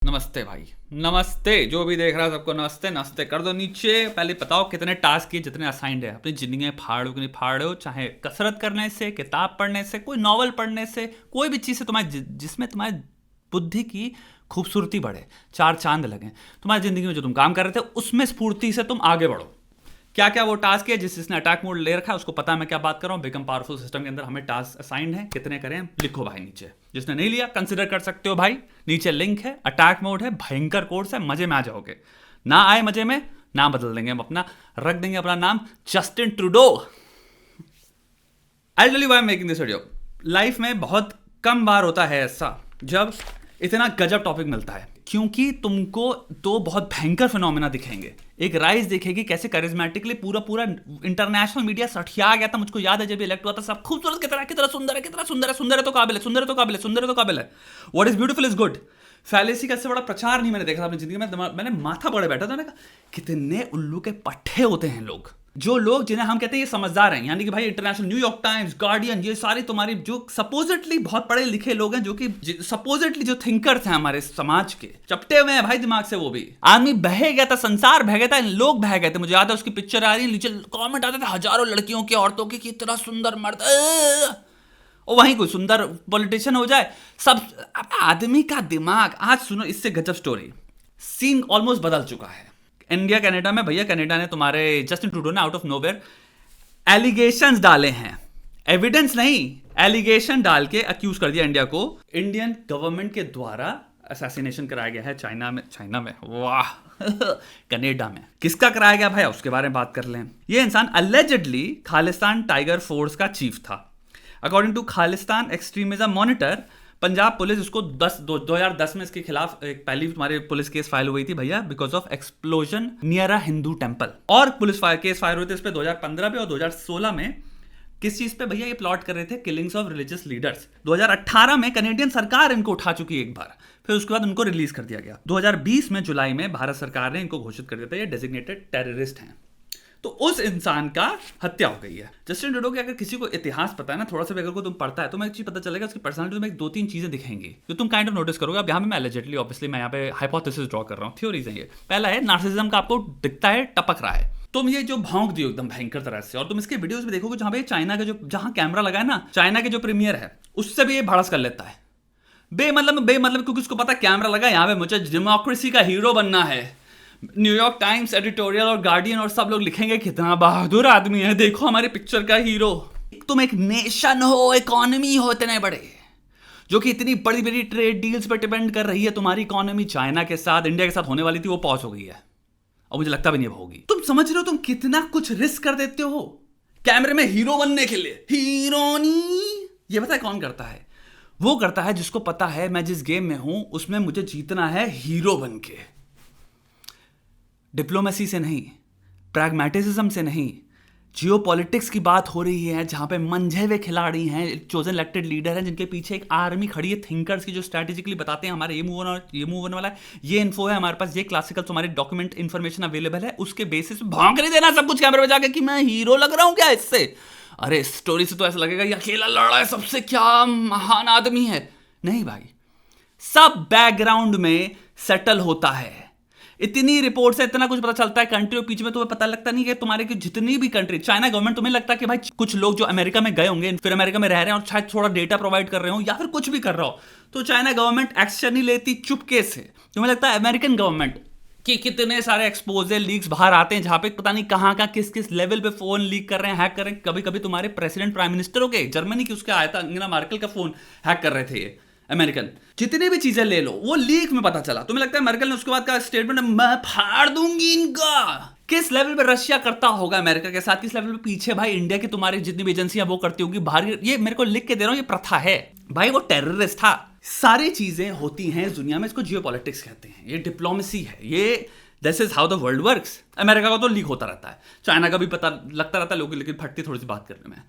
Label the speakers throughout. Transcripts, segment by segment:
Speaker 1: नमस्ते भाई, नमस्ते। जो भी देख रहा है सबको नमस्ते नमस्ते कर दो नीचे। पहले बताओ कितने टास्क किए, जितने असाइंड है अपनी जिंदगी में फाड़ो कि नहीं फाड़ो। चाहे कसरत करने से, किताब पढ़ने से, कोई नॉवल पढ़ने से, कोई भी चीज़ से तुम्हारी जिसमें तुम्हारी बुद्धि की खूबसूरती बढ़े, चार चांद लगे तुम्हारी जिंदगी में। जो तुम काम कर रहे थे उसमें स्फूर्ति से तुम आगे बढ़ो। क्या क्या वो टास्क है जिसने अटैक मोड ले रखा है उसको पता है मैं क्या बात कर रहा हूँ। बिकम पावरफुल सिस्टम के अंदर हमें टास्क असाइंड है, कितने करें लिखो भाई नीचे। जिसने नहीं लिया कंसिडर कर सकते हो भाई, नीचे लिंक है। अटैक मोड है, भयंकर कोर्स है, मजे में आ जाओगे। ना आए मजे में, नाम बदल देंगे हम अपना, रख देंगे अपना नाम Justin Trudeau. I tell you why I am making this video. Life में बहुत कम बार होता है ऐसा जब इतना गजब टॉपिक मिलता है, क्योंकि तुमको दो बहुत भयंकर फिनोमेना दिखेंगे। एक राइज दिखेगी कैसे करिज्मेटिकली पूरा पूरा इंटरनेशनल मीडिया सठिया गया था। मुझको याद है जब इलेक्ट हुआ था, सब खूबसूरत कितना सुंदर है, कितना सुंदर है, सुंदर है तो काबिल है, सुंदर है तो काबिल है, सुंदर है तो काबिल है। What is beautiful is good. Fallacy का इससे बड़ा प्रचार नहीं मैंने देखा था अपनी जिंदगी में। मैंने माथा पड़े बैठा था, मैंने कहा कितने उल्लू के पट्टे होते हैं लोग। जो लोग जिन्हें हम कहते हैं ये समझदार हैं, यानी कि भाई इंटरनेशनल न्यूयॉर्क टाइम्स, गार्डियन, ये सारी तुम्हारी जो सपोजिटली बहुत पढ़े लिखे लोग हैं, जो कि सपोजिटली जो थिंकर्स हैं हमारे समाज के, चपटे हुए हैं भाई दिमाग से। वो भी आदमी बह गया था, संसार बह गया था, लोग बह गए थे। मुझे याद है उसकी पिक्चर आ रही है, नीचे कमेंट आते थे हजारों लड़कियों के, औरतों के, कि इतना सुंदर मर्द, और वहीं कोई सुंदर पॉलिटिशियन हो जाए। सब आदमी का दिमाग। आज सुनो इससे गजब स्टोरी। सीन ऑलमोस्ट बदल चुका है इंडिया कनाडा में। भैया कनाडा ने तुम्हारे जस्टिन ट्रूडो ने आउट ऑफ नोवेयर एलिगेशंस डाले हैं, एविडेंस नहीं, एलिगेशन डाल के अक्यूज कर दिया इंडिया को। इंडियन गवर्नमेंट के द्वारा असैसिनेशन कराया गया है चाइना में वाह कनाडा में। किसका कराया गया भाई उसके बारे में बात कर लें। ये इंसान अलेजिडली खालिस्तान टाइगर फोर्स का चीफ था। According to Khalistan extremism monitor, Punjab police उसको 2010 में इसके खिलाफ एक पहली तुम्हारे पुलिस केस फाइल हुई थी भैया, because of explosion near a Hindu temple. और पुलिस केस फाइल हुए थे इस पे 2015 में और 2016 में। किस चीज पे भैया? ये प्लॉट कर रहे थे किलिंग्स ऑफ रिलीजियस लीडर्स। 2018 में कनेडियन सरकार इनको उठा चुकी है एक बार, फिर उसके बाद उनको रिलीज कर दिया गया। 2020 में जुलाई में भारत सरकार ने इनको घोषित कर दिया था ये डेजिग्नेटेड टेररिस्ट हैं। तो उस इंसान का हत्या हो गई है। जस्टिन ट्रूडो के अगर किसी को इतिहास पता है ना, थोड़ा सा भी अगर को तुम पढ़ता है, तो मैं एक चीज पता चलेगा उसकी पर्सनालिटी में दो तीन चीजें दिखेंगी जो तुम काइंड ऑफ नोटिस करोगे। अब यहाँ पे मैं एलिजिडली ऑब्वियसली मैं यहाँ पे हाइपोथेसिस ड्रॉ कर रहा हूँ, थ्योरीज हैं ये। पहला है नार्सिसिज्म का आपको दिखता है, टपक रहा है। तुम ये जो भौंक दियो एकदम भयंकर तरह से, और तुम इसके वीडियोस भी देखोगे जहां पे चाइना का जो जहां कैमरा लगा है ना, चाइना के जो प्रीमियर है उससे भी ये भड़स कर लेता है बेमतलब, क्योंकि उसको पता कैमरा लगा यहाँ पे, मुझे डेमोक्रेसी का हीरो बनना है। न्यूयॉर्क टाइम्स एडिटोरियल और गार्डियन और सब लोग लिखेंगे कितना बहादुर आदमी है, देखो हमारे पिक्चर का हीरो। तुम एक नेशन हो, इकोनॉमी हो इतने बड़े, जो कि इतनी बड़ी बड़ी ट्रेड डील्स पर डिपेंड कर रही है तुम्हारी इकोनॉमी, चाइना के साथ, इंडिया के साथ होने वाली थी, वो पहुंच हो गई है और मुझे लगता भी नहीं होगी। तुम समझ रहे हो तुम कितना कुछ रिस्क कर देते हो कैमरे में हीरो बनने के लिए। हीरोनी ये पता है कौन करता है? वो करता है जिसको पता है मैं जिस गेम में हूं उसमें मुझे जीतना है हीरो बन के। डिप्लोमेसी से नहीं, प्रैग्मेटिसिज्म से नहीं, जियोपॉलिटिक्स की बात हो रही है, जहां पे मंझे हुए खिलाड़ी हैं, चोजन इलेक्टेड लीडर हैं, जिनके पीछे एक आर्मी खड़ी है, थिंकर्स की, जो स्ट्रैटेजिकली बताते हैं हमारे ये मूव होने वाला है, ये इन्फो है हमारे पास, ये क्लासिकल तुम्हारी डॉक्यूमेंट इन्फॉर्मेशन अवेलेबल है, उसके बेसिस पे भौंक नहीं देना सब कुछ कैमरे में जाके कि मैं हीरो लग रहा हूं क्या इससे। अरे स्टोरी से तो ऐसा लगेगा ये अकेला लड़ रहा है सबसे, क्या महान आदमी है। नहीं भाई, सब बैकग्राउंड में सेटल होता है। इतनी रिपोर्ट से इतना कुछ पता चलता है कंट्री और पीछे में, तुम्हें पता लगता नहीं कि तुम्हारे की जितनी भी कंट्री, चाइना गवर्नमेंट, तुम्हें लगता है कि भाई कुछ लोग जो अमेरिका में गए होंगे, फिर अमेरिका में रह रहे हैं और शायद थोड़ा डेटा प्रोवाइड कर रहे हो या फिर कुछ भी कर रहा हो, तो चाइना गवर्नमेंट एक्शन नहीं लेती चुपके से। तुम्हें लगता है अमेरिकन गवर्नमेंट कि कितने सारे एक्सपोजर लीक्स बाहर आते हैं जहां पे पता नहीं कहां का किस किस लेवल पे फोन लीक कर रहे हैं, हैक कर रहे हैं। कभी कभी तुम्हारे प्रेसिडेंट प्राइम मिनिस्टर हो गए, जर्मनी की उसका आया था, अंगेला मार्केल का फोन हैक कर रहे थे ये अमेरिकन। जितनी भी चीजें ले लो वो लीक में पता चला। तुम्हें लगता है मर्केल ने उसके बाद का स्टेटमेंट मैं फाड़ दूंगी इनका। किस लेवल पे रशिया करता होगा अमेरिका के साथ, किस लेवल पे पीछे भाई इंडिया की तुम्हारी जितनी भी एजेंसियां वो करती होगी बाहर। ये मेरे को लिख के दे रहा हूं, ये प्रथा है भाई, वो टेररिस्ट था। सारी चीजें होती हैं दुनिया में, इसको जियोपॉलिटिक्स कहते हैं, ये डिप्लोमेसी है, ये this is how the world works. America का तो लीक होता रहता है, चाइना का भी पता लगता रहता है लोगों, लेकिन फटती थोड़ी सी बात करने में।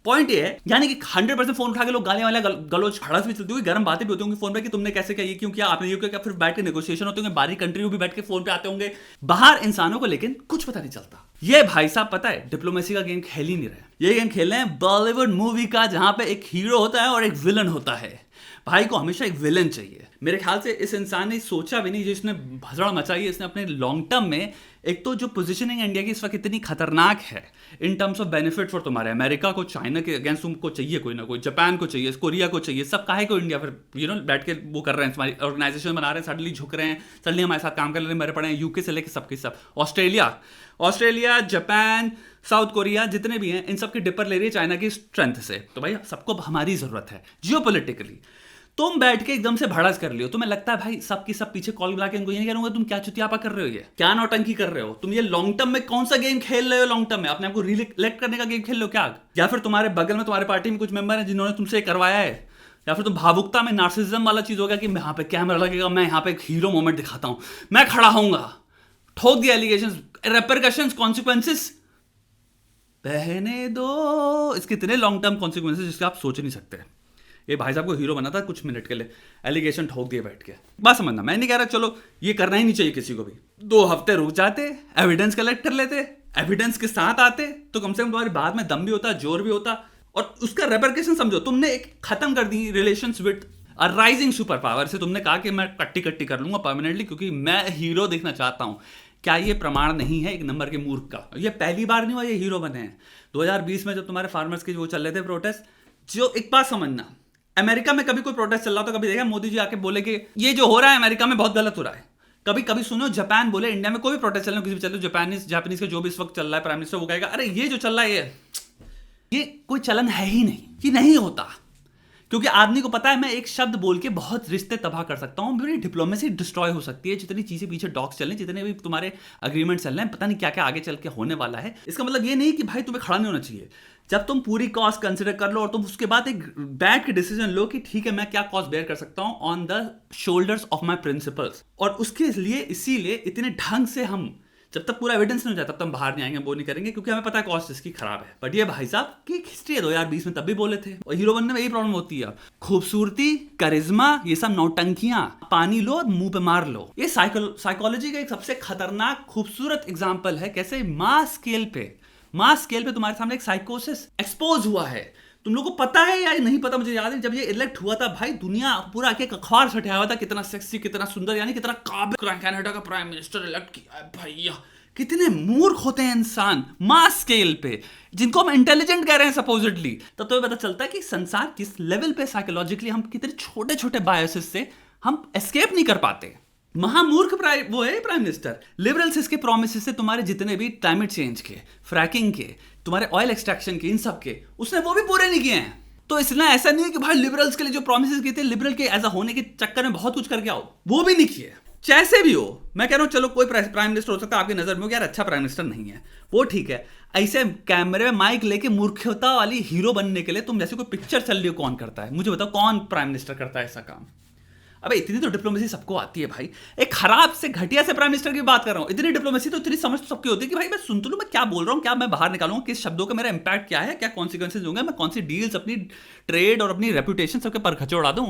Speaker 1: पॉइंट ये है, यानी कि 100% फोन उठा के लोग गालियां वाले गलोच खड़ास भी चलती हुई, गर्म बातें भी होती होंगी फोन पे कि तुमने कैसे किया, ये क्यों किया, आपने ये क्यों किया, फिर बैठ के नेगोशिएशन होते होंगे, बाहरी कंट्री भी बैठ के फोन पे आते होंगे, बाहर इंसानों को लेकिन कुछ पता नहीं चलता। ये भाई साहब पता है डिप्लोमेसी का गेम खेल ही नहीं रहे, ये गेम खेल रहे हैं बॉलीवुड मूवी का, जहां पे एक हीरो होता है और एक विलन होता है। भाई को हमेशा एक विलन चाहिए। मेरे ख्याल से इस इंसान ने सोचा भी नहीं, जिसने भसड़ मचाई है इसने अपने लॉन्ग टर्म में। एक तो जो पोजीशनिंग इंडिया की इस वक्त इतनी खतरनाक है in terms of benefit for तुम्हारे, अमेरिका को, चाइना के अगेंस्ट तुमको चाहिए कोई ना कोई, जापान को चाहिए, कोरिया को चाहिए, सब काहे को इंडिया फिर बैठ के वो कर रहे हैं, तुम्हारी ऑर्गेनाइजेशन बना रहे हैं, सडनली झुक रहे हैं, सडनली हमारे साथ काम कर रहे हैं, मरे पड़े हैं, यूके से लेकर सबके सब, ऑस्ट्रेलिया, जापान, साउथ कोरिया, जितने भी हैं इन सब की डिपर ले रही है चाइना की स्ट्रेंथ से। तो भाई सबको हमारी जरूरत है जियोपॉलिटिकली। तुम बैठ के एकदम से भड़स कर लियो, तुम्हें लगता है भाई सब की सब पीछे कॉल बुला के इनको ये नहीं करूंगा, तुम क्या चुतियापा कर रहे हो, ये क्या नौटंकी कर रहे हो तुम, ये लॉन्ग टर्म में कौन सा गेम खेल रहे हो, लॉन्ग टर्म में अपने आपको रिलेक्ट करने का गेम खेल रहे हो क्या? या फिर तुम्हारे बगल में तुम्हारे पार्टी में कुछ मेंबर है जिन्होंने तुमसे करवाया है, या फिर तुम भावुकता में नार्सिसिज्म वाला चीज होगा कि यहाँ पे कैमरा लगेगा, मैं यहाँ पे एक हीरो मोमेंट दिखाता हूं, मैं खड़ा होऊंगा, ठोक दिया एलिगेशंस, रेपरकशंस, कॉन्सिक्वेंसेस, बहने दो। इसके इतने लॉन्ग टर्म कॉन्सिक्वेंसेस जिसके आप सोच नहीं सकते। ये भाई साहब को हीरो बना था कुछ मिनट के लिए, एलिगेशन ठोक दिए बैठ के। बात समझना, मैं नहीं कह रहा चलो ये करना ही नहीं चाहिए किसी को भी, 2 हफ्ते रुक जाते, एविडेंस कलेक्ट कर लेते, एविडेंस के साथ आते तो कम से कम तुम्हारी बात में दम भी होता, जोर भी होता, और उसका रेपरकशन समझो। तुमने एक खत्म कर दी relations with a rising super power से, तुमने कहा कि मैं कट्टी कर लूंगा परमानेंटली क्योंकि मैं हीरो देखना चाहता हूं। क्या ये प्रमाण नहीं है एक नंबर के मूर्ख का? ये पहली बार नहीं हुआ ये हीरो बने हैं। 2020 में जब तुम्हारे फार्मर्स के वो चल रहे थे प्रोटेस्ट, जो एक बात समझना, अमेरिका में कभी कोई प्रोटेस्ट चल रहा तो कभी देखा मोदी जी आके बोले कि ये जो हो रहा है अमेरिका में बहुत गलत हो रहा है? कभी कभी सुनो जापान बोले इंडिया में कोई भी प्रोटेस्ट चल रहा है, किसी भी चल रहा है, जापानीज का जो भी इस वक्त चल रहा है प्राइम मिनिस्टर, वो कहेगा अरे ये जो चल रहा है ये कोई चलन है ही नहीं, ये नहीं होता। क्योंकि आदमी को पता है मैं एक शब्द बोल के बहुत रिश्ते तबाह कर सकता हूं, मेरी डिप्लोमेसी डिस्ट्रॉय हो सकती है, जितनी चीजें पीछे डॉक्स चल रहे हैं, जितने भी तुम्हारे अग्रीमेंट चल रहे हैं, पता नहीं क्या क्या आगे चल के होने वाला है। इसका मतलब ये नहीं कि भाई तुम्हें खड़ा नहीं होना चाहिए। जब तुम पूरी कॉस्ट कंसिडर कर लो और तुम उसके बाद एक बैठ के डिसीजन लो कि ठीक है मैं क्या कॉस्ट बेयर कर सकता हूं on the shoulders of my principles, और उसके लिए इसीलिए इतने ढंग से हम जब तक पूरा एविडेंस नहीं हो जाता तब तक हम बाहर नहीं आएंगे, वो नहीं करेंगे क्योंकि हमें पता है कॉस्ट इसकी खराब है। बट ये भाई साहब की हिस्ट्री है, 2020 में तब भी बोले थे, और हीरो बनने में यही प्रॉब्लम होती है। खूबसूरती, करिश्मा, ये सब नौटंकियां, पानी लो और मुंह पे मार लो। ये साइकोलॉजी का एक सबसे खतरनाक खूबसूरत एग्जाम्पल है, कैसे मास स्केल पे तुम्हारे सामने एक साइकोसिस एक्सपोज हुआ है। तुम लोगों को पता है या नहीं पता, मुझे याद है जब ये इलेक्ट हुआ था भाई दुनिया पूरा एक अखबार छटाया हुआ था, कितना सेक्सी, कितना सुंदर, यानी कितना काबिल कनाडा का प्राइम मिनिस्टर इलेक्ट किया है। भैया कितने मूर्ख होते हैं इंसान मास स्केल पे, जिनको हम इंटेलिजेंट कह रहे हैं सपोजिटली। तब तो पता चलता है कि संसार किस लेवल पे साइकोलॉजिकली हम कितने छोटे छोटे बायसेस से हम एस्केप नहीं कर पाते। महामूर्ख वो है प्राइम मिनिस्टर। लिबरल्स इसके प्रोमिस से तुम्हारे जितने भी क्लाइमेट चेंज के, फ्रैकिंग के, तुम्हारे ऑयल एक्सट्रैक्शन के, इन सब के उसने वो भी पूरे नहीं किए हैं। तो इसलिए ऐसा नहीं है कि भाई लिबरल्स के लिए जो प्रोमिस किए थे, लिबरल के ऐसा होने के चक्कर में बहुत कुछ करके आओ, वो भी नहीं किए। जैसे भी हो, मैं कह रहा हूं चलो कोई प्राइम मिनिस्टर हो सकता है आपकी नजर में हो यार अच्छा प्राइम मिनिस्टर नहीं है, वो ठीक है। ऐसे कैमरे में माइक लेके मूर्खता वाली हीरो बनने के लिए तुम जैसे कोई पिक्चर चल रही हो, कौन करता है मुझे बताओ, कौन प्राइम मिनिस्टर करता है ऐसा काम? अबे इतनी तो डिप्लोमेसी सबको आती है भाई। एक खराब से घटिया से प्राइम मिनिस्टर की बात कर रहा हूं, इतनी डिप्लोमेसी तो इतनी समझ तो सबकी होती है कि भाई मैं सुन तो लूं मैं क्या बोल रहा हूं, क्या मैं बाहर निकालूंगा, किस शब्दों का मेरा इंपैक्ट क्या है, क्या कॉन्सिक्वेंसेज होंगे, मैं कौन सी डील्स अपनी ट्रेड और अपनी रेपुटेशन सबके पर खचे उड़ा दूं।